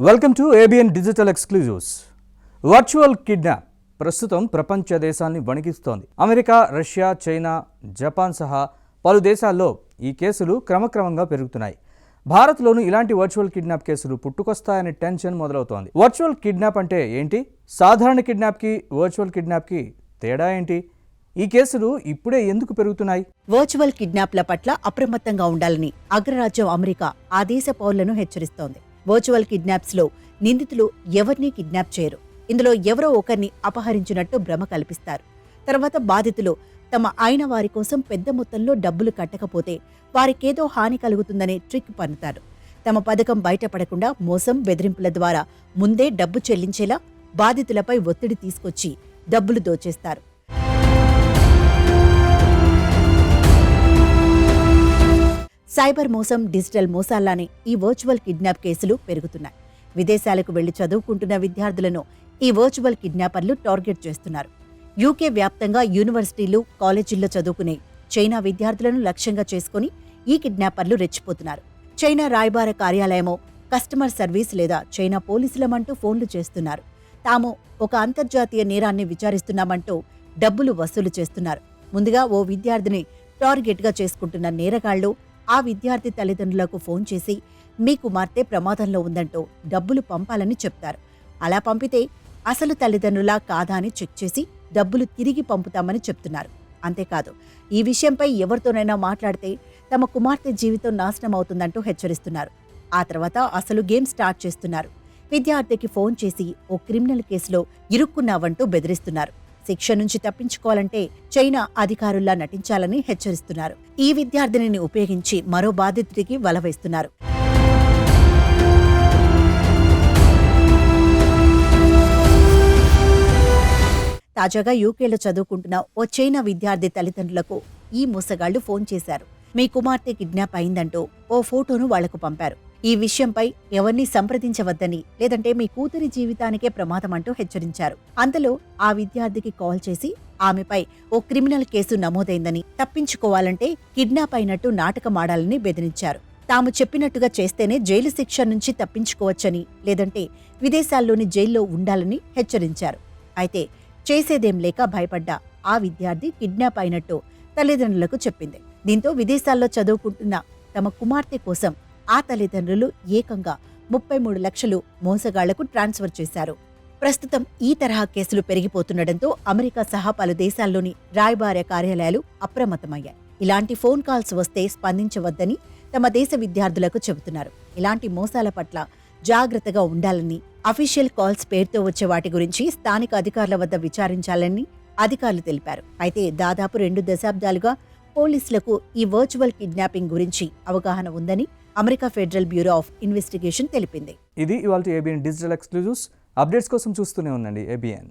Welcome to ABN digital exclusives. Virtual kidnap ప్రస్తుతం ప్రపంచ దేశాన్ని వణికిస్తోంది. అమెరికా, రష్యా, చైనా, జపాన్ సహా పలు దేశాల్లో ఈ కేసులు క్రమక్రమంగా పెరుగుతున్నాయి. భారత్లోనూ ఇలాంటి వర్చువల్ కిడ్నాప్ కేసులు పుట్టుకొస్తాయనే టెన్షన్ మొదలవుతోంది. వర్చువల్ కిడ్నాప్ అంటే ఏంటి? సాధారణ కిడ్నాప్కి వర్చువల్ కిడ్నాప్కి తేడా ఏంటి? ఈ కేసులు ఇప్పుడే ఎందుకు పెరుగుతున్నాయి? వర్చువల్ కిడ్నాప్ల పట్ల అప్రమత్తంగా ఉండాలని అగ్రరాజ్యం అమెరికా ఆ దేశ పౌరులను హెచ్చరిస్తోంది. వర్చువల్ కిడ్నాప్స్ లో నిందితులు ఎవరినీ కిడ్నాప్ చేయరు. ఇందులో ఎవరో ఒకరిని అపహరించినట్టు భ్రమ కల్పిస్తారు. తర్వాత బాధితులు తమ అయిన వారి కోసం పెద్ద మొత్తంలో డబ్బులు కట్టకపోతే వారికేదో హాని కలుగుతుందనే ట్రిక్ పన్నుతారు. తమ పథకం బయటపడకుండా మోసం, బెదిరింపుల ద్వారా ముందే డబ్బు చెల్లించేలా బాధితులపై ఒత్తిడి తీసుకొచ్చి డబ్బులు దోచేస్తారు. సైబర్ మోసం, డిజిటల్ మోసాల్లానే ఈ వర్చువల్ కిడ్నాప్ కేసులు పెరుగుతున్నాయి. విదేశాలకు వెళ్లి చదువుకుంటున్న విద్యార్థులను ఈ వర్చువల్ కిడ్నాపర్లు టార్గెట్ చేస్తున్నారు. యూకే వ్యాప్తంగా యూనివర్సిటీలు, కాలేజీల్లో చదువుకునే చైనా విద్యార్థులను లక్ష్యంగా చేసుకుని ఈ కిడ్నాపర్లు రెచ్చిపోతున్నారు. చైనా రాయబార కార్యాలయమో, కస్టమర్ సర్వీస్ లేదా చైనా పోలీసులమంటూ ఫోన్లు చేస్తున్నారు. తాము ఒక అంతర్జాతీయ నేరాన్ని విచారిస్తున్నామంటూ డబ్బులు వసూలు చేస్తున్నారు. ముందుగా ఓ విద్యార్థిని టార్గెట్గా చేసుకుంటున్న నేరగాళ్లు ఆ విద్యార్థి తల్లిదండ్రులకు ఫోన్ చేసి మీ కుమార్తె ప్రమాదంలో ఉందంటూ డబ్బులు పంపాలని చెప్తారు. అలా పంపితే అసలు తల్లిదండ్రులా కాదా అని చెక్ చేసి డబ్బులు తిరిగి పంపుతామని చెప్తున్నారు. అంతేకాదు, ఈ విషయంపై ఎవరితోనైనా మాట్లాడితే తమ కుమార్తె జీవితం నాశనం అవుతుందంటూ హెచ్చరిస్తున్నారు. ఆ తర్వాత అసలు గేమ్ స్టార్ట్ చేస్తున్నారు. విద్యార్థికి ఫోన్ చేసి ఓ క్రిమినల్ కేసులో ఇరుక్కున్నావంటూ బెదిరిస్తున్నారు. శిక్ష నుంచి తప్పించుకోవాలంటే చైనా అధికారుల్లా నటించాలని హెచ్చరిస్తున్నారు. ఈ విద్యార్థినిని ఉపయోగించి మరో బాధితుడికి వలవేస్తున్నారు. తాజాగా యూకేలో చదువుకుంటున్న ఓ చైనా విద్యార్థి తల్లిదండ్రులకు ఈ మోసగాళ్లు ఫోన్ చేశారు. మీ కుమార్తె కిడ్నాప్ అయిందంటూ ఓ ఫోటోను వాళ్లకు పంపారు. ఈ విషయంపై ఎవరిని సంప్రదించవద్దని, లేదంటే మీ కూతురి జీవితానికే ప్రమాదం అంటూ హెచ్చరించారు. అంతలో ఆ విద్యార్థికి కాల్ చేసి ఆమెపై ఓ క్రిమినల్ కేసు నమోదైందని, తప్పించుకోవాలంటే కిడ్నాప్ అయినట్టు నాటకమాడాలని బెదిరించారు. తాము చెప్పినట్టుగా చేస్తేనే జైలు శిక్ష నుంచి తప్పించుకోవచ్చని, లేదంటే విదేశాల్లోని జైల్లో ఉండాలని హెచ్చరించారు. అయితే చేసేదేం లేక భయపడ్డ ఆ విద్యార్థి కిడ్నాప్ అయినట్టు తల్లిదండ్రులకు చెప్పింది. దీంతో విదేశాల్లో చదువుకుంటున్న తమ కుమార్తె కోసం ఆ తల్లిదండ్రులు ఏకంగా 33 లక్షలు మోసగాళ్లకు ట్రాన్స్ఫర్ చేశారు. ప్రస్తుతం ఈ తరహా కేసులు పెరిగిపోతుండటంతో అమెరికా సహా పలు దేశాల్లోని రాయబార కార్యాలయాలు అప్రమత్తమయ్యాయి. ఇలాంటి ఫోన్ కాల్స్ వస్తే స్పందించవద్దని తమ దేశ విద్యార్థులకు చెబుతున్నారు. ఇలాంటి మోసాల పట్ల జాగ్రత్తగా ఉండాలని, అఫీషియల్ కాల్స్ పేరుతో వచ్చే వాటి గురించి స్థానిక అధికారుల వద్ద విచారించాలని అధికారులు తెలిపారు. అయితే దాదాపు 2 దశాబ్దాలుగా పోలీసులకు ఈ వర్చువల్ కిడ్నాపింగ్ గురించి అవగాహన ఉందని America federal bureau of investigation తెలిపింది. ఇది ఇవాల్టి ఏబిఎన్ డిజిటల్ ఎక్స్క్లూజివ్స్. అప్డేట్స్ కోసం చూస్తూనే ఉండండి ఏబిఎన్.